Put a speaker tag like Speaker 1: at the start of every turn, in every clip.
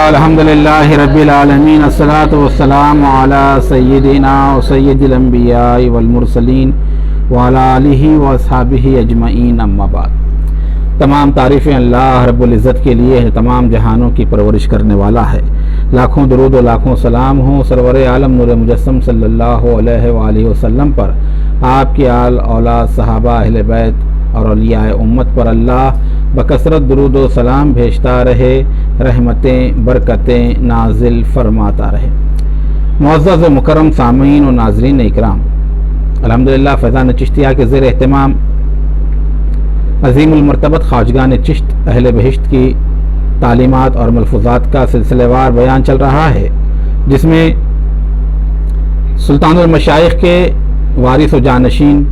Speaker 1: الحمدللہ رب العالمین الصلاۃ والسلام علی سیدنا و سید الانبیاء والمرسلین وعلی آلہ واصحابہ اجمعین، اما بعد۔ تمام تعریفیں اللہ رب العزت کے لیے ہے، تمام جہانوں کی پرورش کرنے والا ہے۔ لاکھوں درود و لاکھوں سلام ہوں سرور عالم نور مجسم صلی اللہ علیہ وآلہ وسلم پر، آپ کی آل اولاد صحابہ اہل بیت اور اولیاء امت پر اللہ بکثرت درود و سلام بھیجتا رہے، رحمتیں برکتیں نازل فرماتا رہے۔ معزز و مکرم سامعین و ناظرین اکرام، الحمدللہ فیضان چشتیہ کے زیر اہتمام عظیم المرتبت خواجگان چشت اہل بہشت کی تعلیمات اور ملفوظات کا سلسلہ وار بیان چل رہا ہے، جس میں سلطان المشائخ کے وارث و جانشین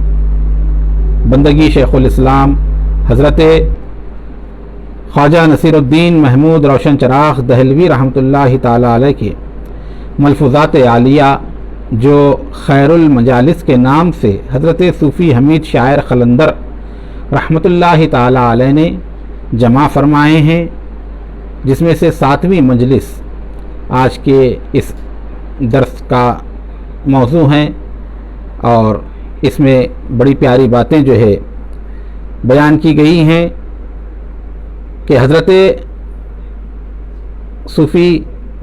Speaker 1: بندگی شیخ الاسلام حضرت خواجہ نصیر الدین محمود روشن چراغ دہلوی رحمۃ اللہ تعالی علیہ کے ملفوظات عالیہ، جو خیر المجالس کے نام سے حضرت صوفی حمید شاعر قلندر رحمۃ اللہ تعالی علیہ نے جمع فرمائے ہیں، جس میں سے 7ویں مجلس آج کے اس درس کا موضوع ہیں، اور اس میں بڑی پیاری باتیں جو ہے بیان کی گئی ہیں کہ حضرت صوفی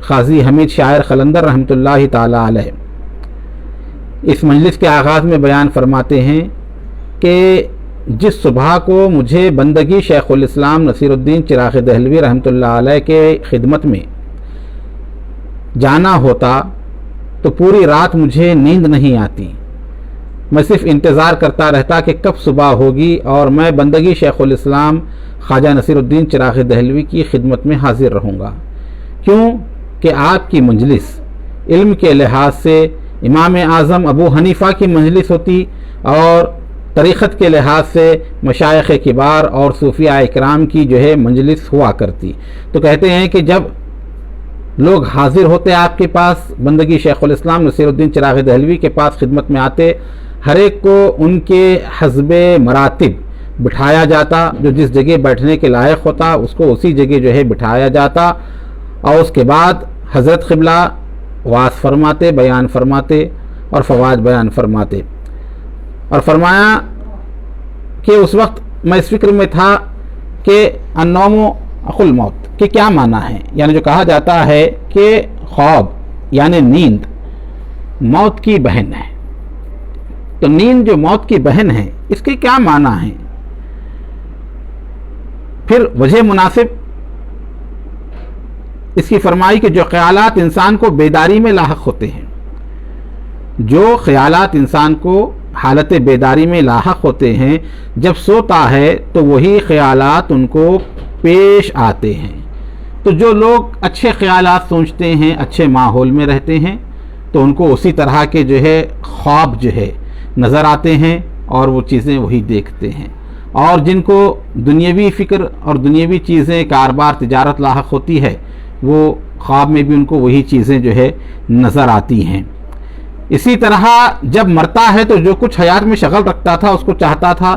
Speaker 1: قاضی حمید شاعر قلندر رحمۃ اللہ تعالی علیہ اس مجلس کے آغاز میں بیان فرماتے ہیں کہ جس صبح کو مجھے بندگی شیخ الاسلام نصیر الدین چراغ دہلوی رحمۃ اللہ علیہ کے خدمت میں جانا ہوتا تو پوری رات مجھے نیند نہیں آتی، میں صرف انتظار کرتا رہتا کہ کب صبح ہوگی اور میں بندگی شیخ الاسلام خواجہ نصیر الدین چراغ دہلوی کی خدمت میں حاضر رہوں گا، کیوں کہ آپ کی مجلس علم کے لحاظ سے امام اعظم ابو حنیفہ کی مجلس ہوتی، اور طریقت کے لحاظ سے مشائخ کبار اور صوفیاء اکرام کی جو ہے مجلس ہوا کرتی۔ تو کہتے ہیں کہ جب لوگ حاضر ہوتے آپ کے پاس، بندگی شیخ الاسلام نصیر الدین چراغ دہلوی کے پاس خدمت میں آتے، ہر ایک کو ان کے حسب مراتب بٹھایا جاتا، جو جس جگہ بیٹھنے کے لائق ہوتا اس کو اسی جگہ جو ہے بٹھایا جاتا، اور اس کے بعد حضرت قبلہ واعظ فرماتے، بیان فرماتے اور فوائد بیان فرماتے۔ اور فرمایا کہ اس وقت میں اس فکر میں تھا کہ النوم اخو الموت کہ کیا معنی ہے، یعنی جو کہا جاتا ہے کہ خواب یعنی نیند موت کی بہن ہے، تو نیند جو موت کی بہن ہے اس کے کیا معنی ہیں؟ پھر وجہ مناسب اس کی فرمائی کہ جو خیالات انسان کو بیداری میں لاحق ہوتے ہیں، جو خیالات انسان کو حالت بیداری میں لاحق ہوتے ہیں، جب سوتا ہے تو وہی خیالات ان کو پیش آتے ہیں۔ تو جو لوگ اچھے خیالات سوچتے ہیں، اچھے ماحول میں رہتے ہیں، تو ان کو اسی طرح کے جو ہے خواب جو ہے نظر آتے ہیں اور وہ چیزیں وہی دیکھتے ہیں۔ اور جن کو دنیاوی فکر اور دنیاوی چیزیں، کاروبار، تجارت لاحق ہوتی ہے، وہ خواب میں بھی ان کو وہی چیزیں جو ہے نظر آتی ہیں۔ اسی طرح جب مرتا ہے تو جو کچھ حیات میں شغل رکھتا تھا، اس کو چاہتا تھا،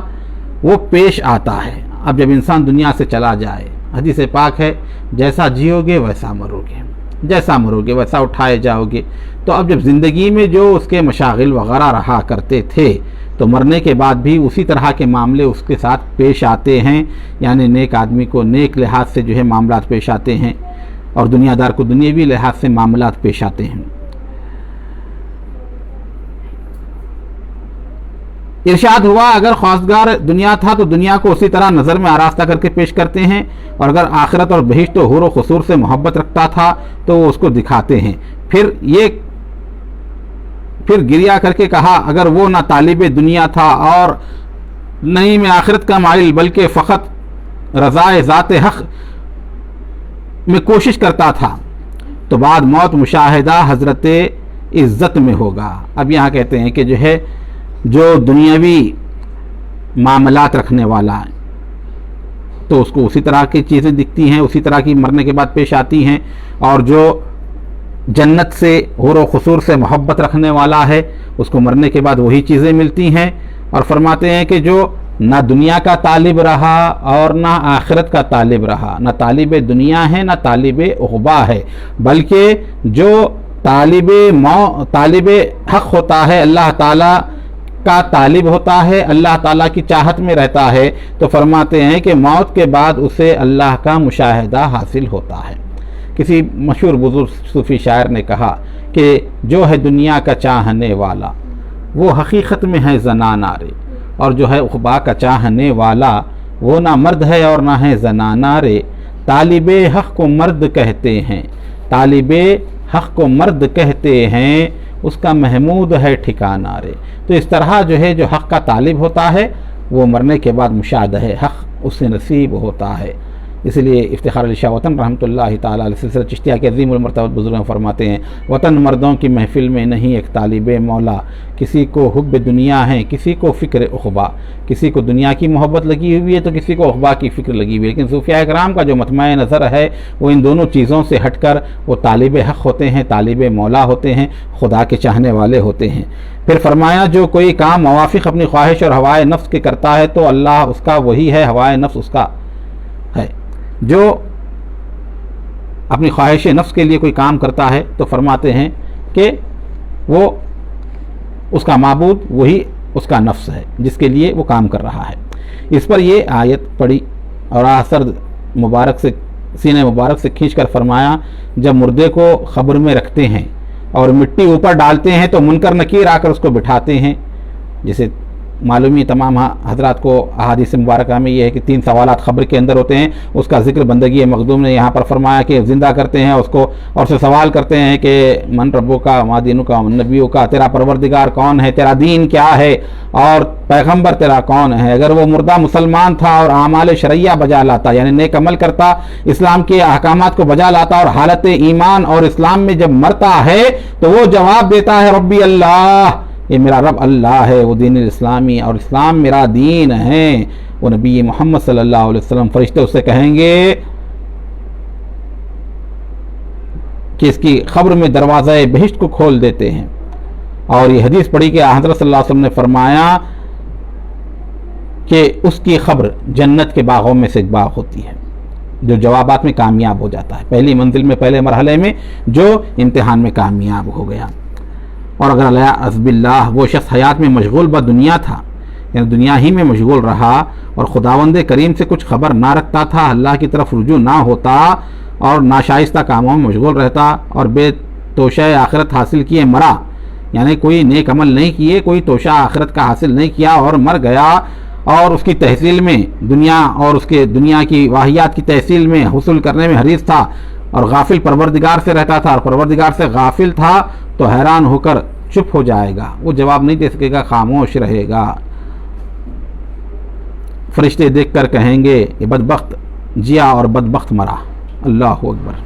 Speaker 1: وہ پیش آتا ہے۔ اب جب انسان دنیا سے چلا جائے، حدیث پاک ہے جیسا جیو گے ویسا مرو گے، جیسا مرو گے ویسا اٹھائے جاؤ گے۔ تو اب جب زندگی میں جو اس کے مشاغل وغیرہ رہا کرتے تھے، تو مرنے کے بعد بھی اسی طرح کے معاملے اس کے ساتھ پیش آتے ہیں، یعنی نیک آدمی کو نیک لحاظ سے جو ہے معاملات پیش آتے ہیں اور دنیا دار کو دنیاوی لحاظ سے معاملات پیش آتے ہیں۔ ارشاد ہوا اگر خواستگار دنیا تھا تو دنیا کو اسی طرح نظر میں آراستہ کر کے پیش کرتے ہیں، اور اگر آخرت اور بہشت و حور و قصور سے محبت رکھتا تھا تو وہ اس کو دکھاتے ہیں۔ پھر گریا کر کے کہا اگر وہ نہ طالب دنیا تھا اور نہیں میں آخرت کا مائل، بلکہ فقط رضائے ذات حق میں کوشش کرتا تھا، تو بعد موت مشاہدہ حضرت عزت میں ہوگا۔ اب یہاں کہتے ہیں کہ جو ہے جو دنیاوی معاملات رکھنے والا ہے تو اس کو اسی طرح کی چیزیں دکھتی ہیں، اسی طرح کی مرنے کے بعد پیش آتی ہیں، اور جو جنت سے حور و قصور سے محبت رکھنے والا ہے اس کو مرنے کے بعد وہی چیزیں ملتی ہیں۔ اور فرماتے ہیں کہ جو نہ دنیا کا طالب رہا اور نہ آخرت کا طالب رہا، نہ طالب دنیا ہے نہ طالب عقبہ ہے، بلکہ جو طالب حق ہوتا ہے، اللہ تعالیٰ کا طالب ہوتا ہے، اللہ تعالیٰ کی چاہت میں رہتا ہے، تو فرماتے ہیں کہ موت کے بعد اسے اللہ کا مشاہدہ حاصل ہوتا ہے۔ کسی مشہور بزرگ صوفی شاعر نے کہا کہ جو ہے دنیا کا چاہنے والا وہ حقیقت میں ہے زنانہ رے، اور جو ہے عقبا کا چاہنے والا وہ نہ مرد ہے اور نہ ہے زنانہ رے، طالب حق کو مرد کہتے ہیں، طالب حق کو مرد کہتے ہیں، اس کا محمود ہے ٹھکانہ رے۔ تو اس طرح جو ہے جو حق کا طالب ہوتا ہے وہ مرنے کے بعد مشاہدہ حق اس سے نصیب ہوتا ہے۔ اس لیے افتخار علی شاہ وطن رحمۃ اللہ تعالیٰ علیہ سلسلہ چشتیہ کے عظیم المرتبہ بزرگ فرماتے ہیں وطن مردوں کی محفل میں نہیں ایک طالب مولا، کسی کو حب دنیا ہے کسی کو فکر عقبہ، کسی کو دنیا کی محبت لگی ہوئی ہے تو کسی کو عقبہ کی فکر لگی ہوئی ہے، لیکن صوفیاء کرام کا جو مطمع نظر ہے وہ ان دونوں چیزوں سے ہٹ کر وہ طالب حق ہوتے ہیں، طالب مولا ہوتے ہیں، خدا کے چاہنے والے ہوتے ہیں۔ پھر فرمایا جو کوئی کام موافق اپنی خواہش اور ہوائے نفس کے کرتا ہے تو اللہ اس کا وہی ہے، ہوائے نفس اس کا ہے۔ جو اپنی خواہش نفس کے لیے کوئی کام کرتا ہے تو فرماتے ہیں کہ وہ اس کا معبود وہی اس کا نفس ہے جس کے لیے وہ کام کر رہا ہے۔ اس پر یہ آیت پڑھی اور سر مبارک سے سینہ مبارک سے کھینچ کر فرمایا جب مردے کو قبر میں رکھتے ہیں اور مٹی اوپر ڈالتے ہیں تو منکر نکیر آ کر اس کو بٹھاتے ہیں، جسے معلوم ہے تمام حضرات کو احادیث مبارکہ میں یہ ہے کہ 3 سوالات قبر کے اندر ہوتے ہیں، اس کا ذکر بندگی مخدوم نے یہاں پر فرمایا کہ زندہ کرتے ہیں اس کو اور سے سوال کرتے ہیں کہ من ربو کا ما دینو کا من نبیو کا، تیرا پروردگار کون ہے، تیرا دین کیا ہے اور پیغمبر تیرا کون ہے۔ اگر وہ مردہ مسلمان تھا اور اعمال شرعیہ بجا لاتا یعنی نیک عمل کرتا، اسلام کے احکامات کو بجا لاتا اور حالت ایمان اور اسلام میں جب مرتا ہے تو وہ جواب دیتا ہے ربی اللہ، یہ میرا رب اللہ ہے، وہ دین الاسلامی اور اسلام میرا دین ہے، وہ نبی محمد صلی اللہ علیہ وسلم۔ فرشتے اس سے کہیں گے کہ اس کی قبر میں دروازہ بہشت کو کھول دیتے ہیں، اور یہ حدیث پڑھی کہ حضرت صلی اللہ علیہ وسلم نے فرمایا کہ اس کی قبر جنت کے باغوں میں سے ایک باغ ہوتی ہے جو جوابات میں کامیاب ہو جاتا ہے، پہلی منزل میں پہلے مرحلے میں جو امتحان میں کامیاب ہو گیا۔ اور اگر علیہ عزب اللہ وہ شخص حیات میں مشغول دنیا تھا یعنی دنیا ہی میں مشغول رہا اور خداوند کریم سے کچھ خبر نہ رکھتا تھا، اللہ کی طرف رجوع نہ ہوتا اور ناشائستہ کاموں میں مشغول رہتا اور بے توشہ آخرت حاصل کیے مرا، یعنی کوئی نیک عمل نہیں کیے، کوئی توشہ آخرت کا حاصل نہیں کیا اور مر گیا، اور اس کی تحصیل میں دنیا اور اس کے دنیا کی واہیات کی تحصیل میں حصول کرنے میں حریص تھا، اور غافل پروردگار سے رہتا تھا اور پروردگار سے غافل تھا تو حیران ہو کر چپ ہو جائے گا، وہ جواب نہیں دے سکے گا، خاموش رہے گا۔ فرشتے دیکھ کر کہیں گے یہ بدبخت جیا اور بدبخت مرا، اللہ اکبر۔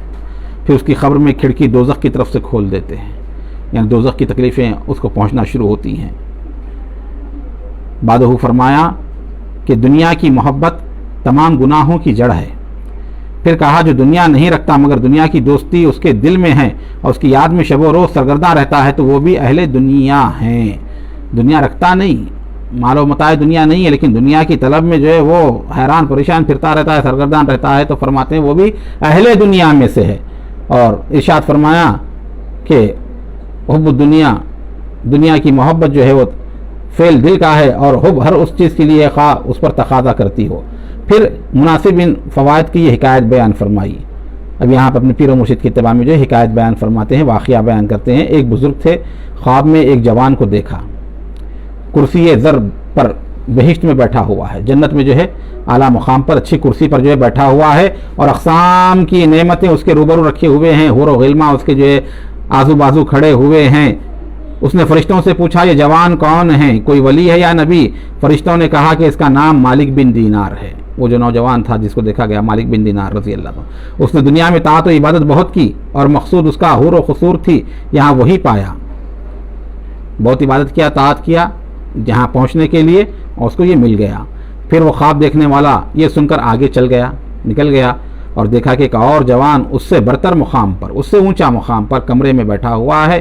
Speaker 1: پھر اس کی قبر میں کھڑکی دوزخ کی طرف سے کھول دیتے ہیں، یعنی دوزخ کی تکلیفیں اس کو پہنچنا شروع ہوتی ہیں۔ بعدہ فرمایا کہ دنیا کی محبت تمام گناہوں کی جڑ ہے۔ پھر کہا جو دنیا نہیں رکھتا مگر دنیا کی دوستی اس کے دل میں ہے اور اس کی یاد میں شب و روز سرگرداں رہتا ہے تو وہ بھی اہل دنیا ہیں۔ دنیا رکھتا نہیں، مال و متاع دنیا نہیں ہے، لیکن دنیا کی طلب میں جو ہے وہ حیران پریشان پھرتا رہتا ہے، سرگرداں رہتا ہے، تو فرماتے ہیں وہ بھی اہل دنیا میں سے ہے۔ اور ارشاد فرمایا کہ حب دنیا، دنیا کی محبت جو ہے وہ فعل دل کا ہے اور حب ہر اس چیز کے لیے خواہ اس پر تقاضا کرتی ہو۔ پھر مناسب ان فوائد کی یہ حکایت بیان فرمائی۔ اب یہاں پر اپنے پیر و مرشد کی اتباع میں جو ہے حکایت بیان فرماتے ہیں، واقعہ بیان کرتے ہیں۔ ایک بزرگ تھے، خواب میں ایک جوان کو دیکھا، کرسی زر پر بہشت میں بیٹھا ہوا ہے، جنت میں جو ہے اعلیٰ مقام پر اچھی کرسی پر جو ہے بیٹھا ہوا ہے اور اقسام کی نعمتیں اس کے روبرو رکھے ہوئے ہیں، حور و غلمہ اس کے جو ہے آزو بازو کھڑے ہوئے ہیں۔ اس نے فرشتوں سے پوچھا یہ جوان کون ہے، کوئی ولی ہے یا نبی؟ فرشتوں نے کہا کہ اس کا نام مالک بن دینار ہے۔ وہ جو نوجوان تھا جس کو دیکھا گیا مالک بن دینار رضی اللہ عنہ، اس نے دنیا میں طاعت و عبادت بہت کی اور مقصود اس کا حور و قصور تھی، یہاں وہی پایا۔ بہت عبادت کیا، طاعت کیا جہاں پہنچنے کے لیے، اور اس کو یہ مل گیا۔ پھر وہ خواب دیکھنے والا یہ سن کر آگے چل گیا، نکل گیا اور دیکھا کہ ایک اور جوان اس سے برتر مقام پر، اس سے اونچا مقام پر کمرے میں بیٹھا ہوا ہے،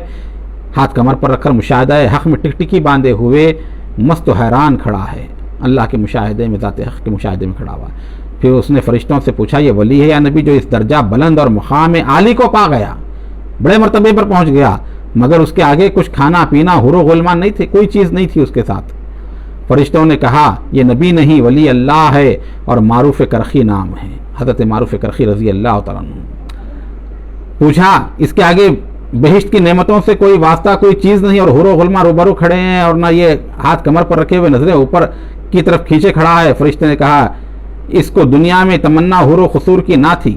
Speaker 1: ہاتھ کمر پر رکھ کر مشاہدہ حق میں ٹکٹکی باندھے ہوئے مست و حیران کھڑا ہے، اللہ کے مشاہدے میں، ذات حق کے مشاہدے میں کھڑا ہوا۔ پھر اس نے فرشتوں سے پوچھا یہ ولی ہے یا نبی جو اس درجہ بلند اور مقام عالی کو پا گیا، بڑے مرتبے پر پہنچ گیا، مگر اس کے آگے کچھ کھانا پینا حور و غلمان نہیں تھے، کوئی چیز نہیں تھی اس کے ساتھ۔ فرشتوں نے کہا یہ نبی نہیں ولی اللہ ہے اور معروف کرخی نام ہے، حضرت معروف کرخی رضی اللہ تعالیٰ عنہ۔ پوچھا اس کے آگے بہشت کی نعمتوں سے کوئی واسطہ، کوئی چیز نہیں اور حور و غلمہ روبرو کھڑے ہیں اور نہ یہ ہاتھ کمر پر رکھے ہوئے نظریں اوپر کی طرف کھینچے کھڑا ہے۔ فرشتے نے کہا اس کو دنیا میں تمنا حور و قصور کی نہ تھی،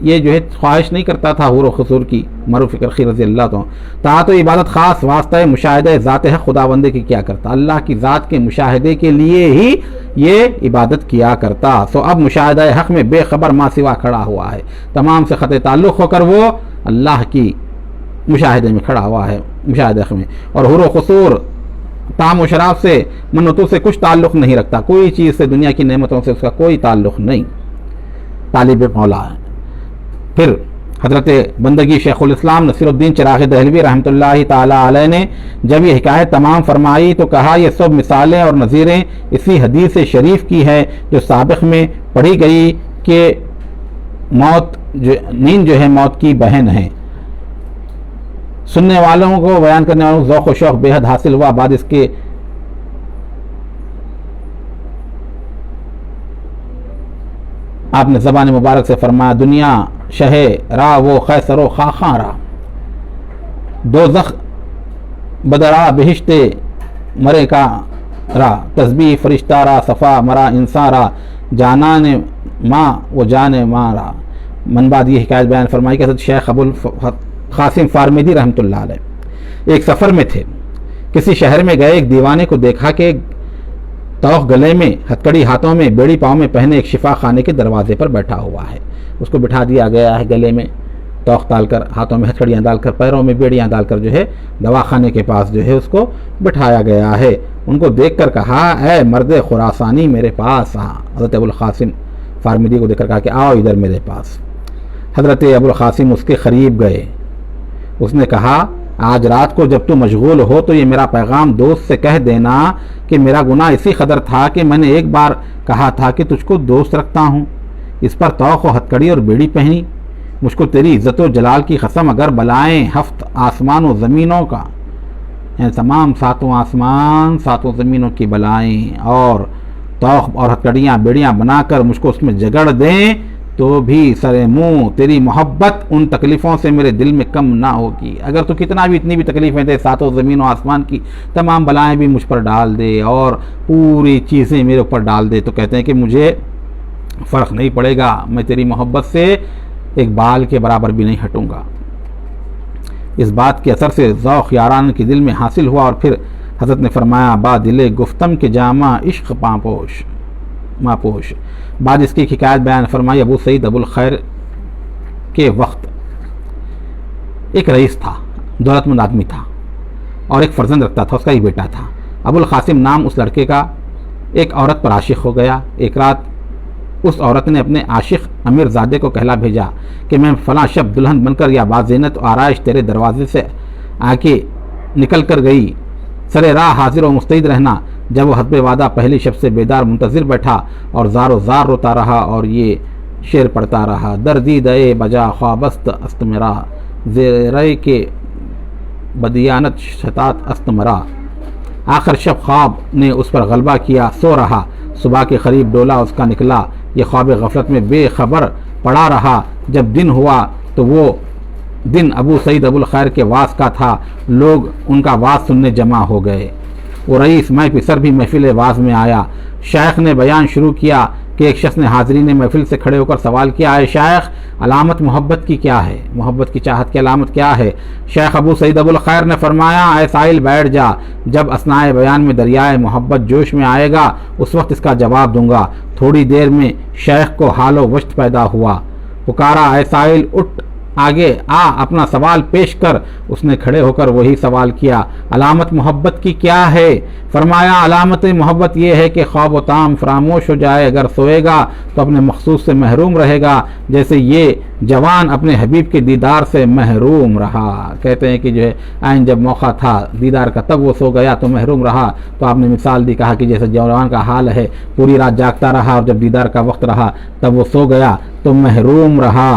Speaker 1: یہ جو ہے خواہش نہیں کرتا تھا حور و قصور کی، معروف کرخی رضی اللہ عنہ۔ طاعت و عبادت خاص واسطہ مشاہدہ ذات حق خدا بندے کی کیا کرتا، اللہ کی ذات کے مشاہدے کے لیے ہی یہ عبادت کیا کرتا۔ سو اب مشاہدہ حق میں بے خبر ماں سوا کھڑا ہوا ہے، تمام سے قطع تعلق ہو کر وہ اللہ کی مشاہدے میں کھڑا ہوا ہے، مشاہدہ حق میں، اور حور و قصور طعام و شراب سے، منتوں سے کچھ تعلق نہیں رکھتا، کوئی چیز سے، دنیا کی نعمتوں سے اس کا کوئی تعلق نہیں، طالب مولا ہے۔ پھر حضرت بندگی شیخ الاسلام نصیر الدین چراغ دہلوی رحمۃ اللہ تعالی علیہ نے جب یہ حکایت تمام فرمائی تو کہا یہ سب مثالیں اور نظیریں اسی حدیث شریف کی ہے جو سابق میں پڑھی گئی کہ نیند جو ہے موت کی بہن ہے۔ سننے والوں کو، بیان کرنے والوں کو ذوق و شوق بے حد حاصل ہوا۔ بعد اس کے آپ نے زبان مبارک سے فرمایا دنیا شہ را وہ خیسر و خاخاں را، دوزخ بدرا بہشت مرے کا را، تسبیح فرشتہ را صفا مرا انسان را، جانان ماں وہ جان ماں را۔ من بعد یہ حکایت بیان فرمائی کہ حضرت شیخ ابو القاسم فارمیدی رحمۃ اللہ علیہ ایک سفر میں تھے، کسی شہر میں گئے، ایک دیوانے کو دیکھا کہ توق گلے میں، ہتکڑی ہاتھوں میں، بیڑی پاؤں میں پہنے ایک شفا خانے کے دروازے پر بیٹھا ہوا ہے۔ اس کو بٹھا دیا گیا ہے، گلے میں توق ڈال کر، ہاتھوں میں ہتکڑیاں ڈال کر، پیروں میں بیڑیاں ڈال کر جو ہے دوا خانے کے پاس جو ہے اس کو بٹھایا گیا ہے۔ ان کو دیکھ کر کہا اے مرد خراسانی میرے پاس آ۔ حضرت ابو القاسم فارمیدی کو دیکھ کر کہا کہ آؤ ادھر میرے پاس۔ حضرت ابو القاسم اس کے قریب گئے، اس نے کہا آج رات کو جب تو مشغول ہو تو یہ میرا پیغام دوست سے کہہ دینا کہ میرا گناہ اسی قدر تھا کہ میں نے ایک بار کہا تھا کہ تجھ کو دوست رکھتا ہوں، اس پر توق و ہتکڑی اور بیڑی پہنی۔ مجھ کو تیری عزت و جلال کی قسم اگر بلائیں ہفت آسمان و زمینوں کا، یعنی تمام ساتوں آسمان ساتوں زمینوں کی بلائیں اور توق اور ہتکڑیاں بیڑیاں بنا کر مجھ کو اس میں جگڑ دیں تو بھی سر منہ تیری محبت ان تکلیفوں سے میرے دل میں کم نہ ہوگی۔ اگر تو کتنا بھی اتنی بھی تکلیفیں دے، ساتوں زمین و آسمان کی تمام بلائیں بھی مجھ پر ڈال دے اور پوری چیزیں میرے اوپر ڈال دے تو کہتے ہیں کہ مجھے فرق نہیں پڑے گا، میں تیری محبت سے ایک بال کے برابر بھی نہیں ہٹوں گا۔ اس بات کے اثر سے ذوق یاران کے دل میں حاصل ہوا، اور پھر حضرت نے فرمایا با دل گفتم کے جامع عشق ماپوش۔ بعد اس کی حکایت بیان فرمائی۔ ابو سعید ابو الخیر کے وقت ایک رئیس تھا، دولت مند آدمی تھا، اور ایک فرزند رکھتا تھا، اس کا ایک بیٹا تھا۔ ابو القاسم نام اس لڑکے کا ایک عورت پر عاشق ہو گیا۔ ایک رات اس عورت نے اپنے عاشق امیر زادے کو کہلا بھیجا کہ میں فلاں شب دلہن بن کر یا بازینت و آرائش تیرے دروازے سے آ کے نکل کر گئی، سرے راہ حاضر و مستعد رہنا۔ جب وہ حسب وعدہ پہلی شب سے بیدار منتظر بیٹھا اور زار و زار روتا رہا اور یہ شعر پڑھتا رہا: دردی دئے بجا خوابست است مرا، زیرے کے بدیانت شتات است مرا۔ آخر شب خواب نے اس پر غلبہ کیا، سو رہا۔ صبح کے قریب ڈولا اس کا نکلا، یہ خواب غفلت میں بے خبر پڑا رہا۔ جب دن ہوا تو وہ دن ابو سعید ابو الخیر کے واز کا تھا۔ لوگ ان کا واز سننے جمع ہو گئے۔ وہ رئیس میں پسر بھی محفل واز میں آیا۔ شیخ نے بیان شروع کیا کہ ایک شخص نے حاضرین محفل سے کھڑے ہو کر سوال کیا: اے شیخ، علامت محبت کی کیا ہے؟ محبت کی چاہت کی علامت کیا ہے؟ شیخ ابو سعید ابو الخیر نے فرمایا: اے سائل بیٹھ جا، جب اثناء بیان میں دریائے محبت جوش میں آئے گا اس وقت اس کا جواب دوں گا۔ تھوڑی دیر میں شیخ کو حال و وشت پیدا ہوا، پکارا: اے سائل اٹھ، آگے آ، اپنا سوال پیش کر۔ اس نے کھڑے ہو کر وہی سوال کیا: علامت محبت کی کیا ہے؟ فرمایا: علامت محبت یہ ہے کہ خواب و تام فراموش ہو جائے، اگر سوئے گا تو اپنے مخصوص سے محروم رہے گا، جیسے یہ جوان اپنے حبیب کے دیدار سے محروم رہا۔ کہتے ہیں کہ جو ہے آئین جب موقع تھا دیدار کا تب وہ سو گیا تو محروم رہا، تو آپ نے مثال دی، کہا کہ جیسے جوان کا حال ہے، پوری رات جاگتا رہا اور جب دیدار کا وقت رہا تب وہ سو گیا تو محروم رہا۔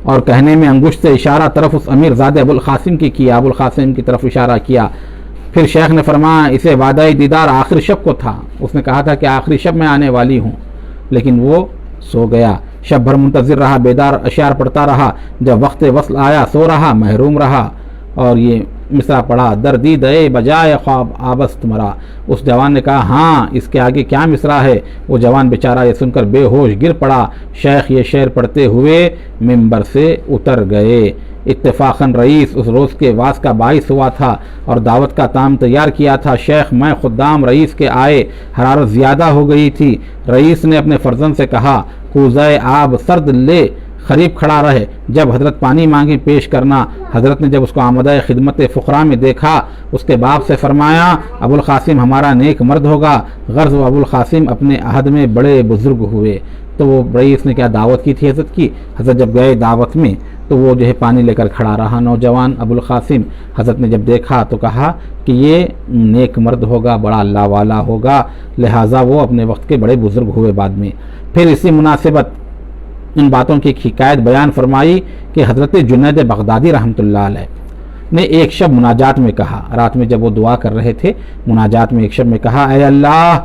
Speaker 1: اور کہنے میں انگشت سے اشارہ طرف اس امیر زادے ابو القاسم کی کیا، ابو القاسم کی طرف اشارہ کیا۔ پھر شیخ نے فرمایا: اسے وعدہ دیدار آخری شب کو تھا، اس نے کہا تھا کہ آخری شب میں آنے والی ہوں، لیکن وہ سو گیا۔ شب بھر منتظر رہا، بیدار اشعار پڑھتا رہا، جب وقت وصل آیا سو رہا، محروم رہا۔ اور یہ مصرع پڑھا: دردی دئے بجائے خواب آبست مرا۔ اس جوان نے کہا: ہاں، اس کے آگے کیا مصرع ہے؟ وہ جوان بیچارہ یہ سن کر بے ہوش گر پڑا۔ شیخ یہ شعر پڑھتے ہوئے منبر سے اتر گئے۔ اتفاقاً رئیس اس روز کے واز کا باعث ہوا تھا اور دعوت کا تام تیار کیا تھا۔ شیخ میں خدام رئیس کے آئے، حرارت زیادہ ہو گئی تھی۔ رئیس نے اپنے فرزند سے کہا: کوزہ آب سرد لے، قریب کھڑا رہے، جب حضرت پانی مانگی پیش کرنا۔ حضرت نے جب اس کو آمدہ خدمت فقراء میں دیکھا، اس کے باپ سے فرمایا: ابو القاسم ہمارا نیک مرد ہوگا۔ غرض ابو القاسم اپنے عہد میں بڑے بزرگ ہوئے۔ تو وہ رئیس نے کیا دعوت کی تھی حضرت کی؟ حضرت جب گئے دعوت میں تو وہ جو ہے پانی لے کر کھڑا رہا نوجوان ابو القاسم۔ حضرت نے جب دیکھا تو کہا کہ یہ نیک مرد ہوگا، بڑا اللہ والا ہوگا، لہٰذا وہ اپنے وقت کے بڑے بزرگ ہوئے بعد میں۔ پھر اسی مناسبت ان باتوں کی ایک حکایت بیان فرمائی کہ حضرت جنید بغدادی رحمۃ اللہ علیہ نے ایک شب مناجات میں کہا، رات میں جب وہ دعا کر رہے تھے مناجات میں ایک شب میں کہا: اے اللہ،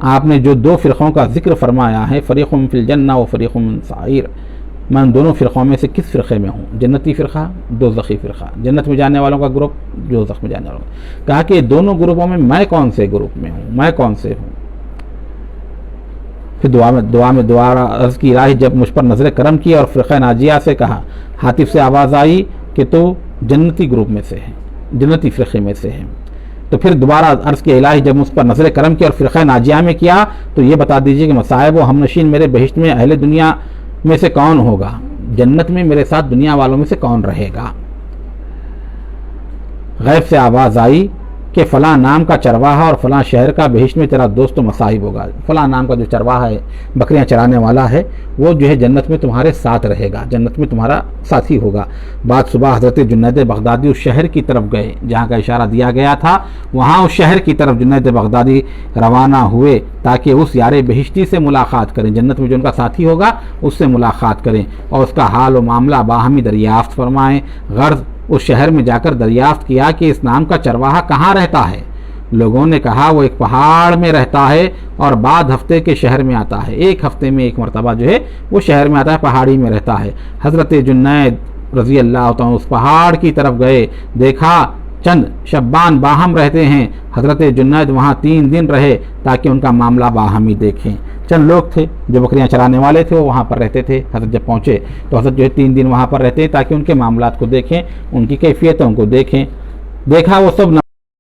Speaker 1: آپ نے جو دو فرقوں کا ذکر فرمایا ہے، فریق فی الجنہ و فریق من سعیر، میں ان دونوں فرقوں میں سے کس فرقے میں ہوں؟ جنتی فرقہ، دوزخی فرقہ، جنت میں جانے والوں کا گروپ، دوزخ میں جانے والوں کا۔ کہا کہ دونوں گروپوں میں میں کون سے گروپ میں ہوں، میں کون سے ہوں؟ پھر دعا میں عرض کی: الہی، جب مجھ پر نظر کرم کی اور فرقہ ناجیہ سے کہا، ہاتف سے آواز آئی کہ تو جنتی گروپ میں سے ہے، جنتی فرقے میں سے ہے۔ تو پھر دوبارہ عرض کی: الہی، جب مجھ پر نظر کرم کی اور فرقہ ناجیہ میں کیا تو یہ بتا دیجئے کہ مصائب و ہم نشین میرے بہشت میں اہل دنیا میں سے کون ہوگا، جنت میں میرے ساتھ دنیا والوں میں سے کون رہے گا؟ غیب سے آواز آئی کہ فلاں نام کا چرواہا اور فلاں شہر کا بہشت میں تیرا دوست و مصاحب ہوگا۔ فلاں نام کا جو چرواہا ہے، بکریاں چرانے والا ہے، وہ جو ہے جنت میں تمہارے ساتھ رہے گا، جنت میں تمہارا ساتھی ہوگا۔ بعد صبح حضرت جنید بغدادی اس شہر کی طرف گئے جہاں کا اشارہ دیا گیا تھا، وہاں اس شہر کی طرف جنید بغدادی روانہ ہوئے تاکہ اس یار بہشتی سے ملاقات کریں، جنت میں جو ان کا ساتھی ہوگا اس سے ملاقات کریں اور اس کا حال و معاملہ باہمی دریافت فرمائیں۔ غرض اس شہر میں جا کر دریافت کیا کہ اس نام کا چرواہا کہاں رہتا ہے۔ لوگوں نے کہا وہ ایک پہاڑ میں رہتا ہے اور بعد ہفتے کے شہر میں آتا ہے، ایک ہفتے میں ایک مرتبہ جو ہے وہ شہر میں آتا ہے، پہاڑی میں رہتا ہے۔ حضرت جنید رضی اللہ عنہ اس پہاڑ کی طرف گئے، دیکھا چند شبان باہم رہتے ہیں. حضرت جنید وہاں 3 دن رہے تاکہ ان کا معاملہ باہمی دیکھیں. چند لوگ تھے جو بکریاں چرانے والے تھے، وہ وہاں پر رہتے تھے. حضرت جب پہنچے تو حضرت جو ہے 3 دن وہاں پر رہتے تاکہ ان کے معاملات کو دیکھیں، ان کی کیفیتوں کو دیکھیں. دیکھا وہ سب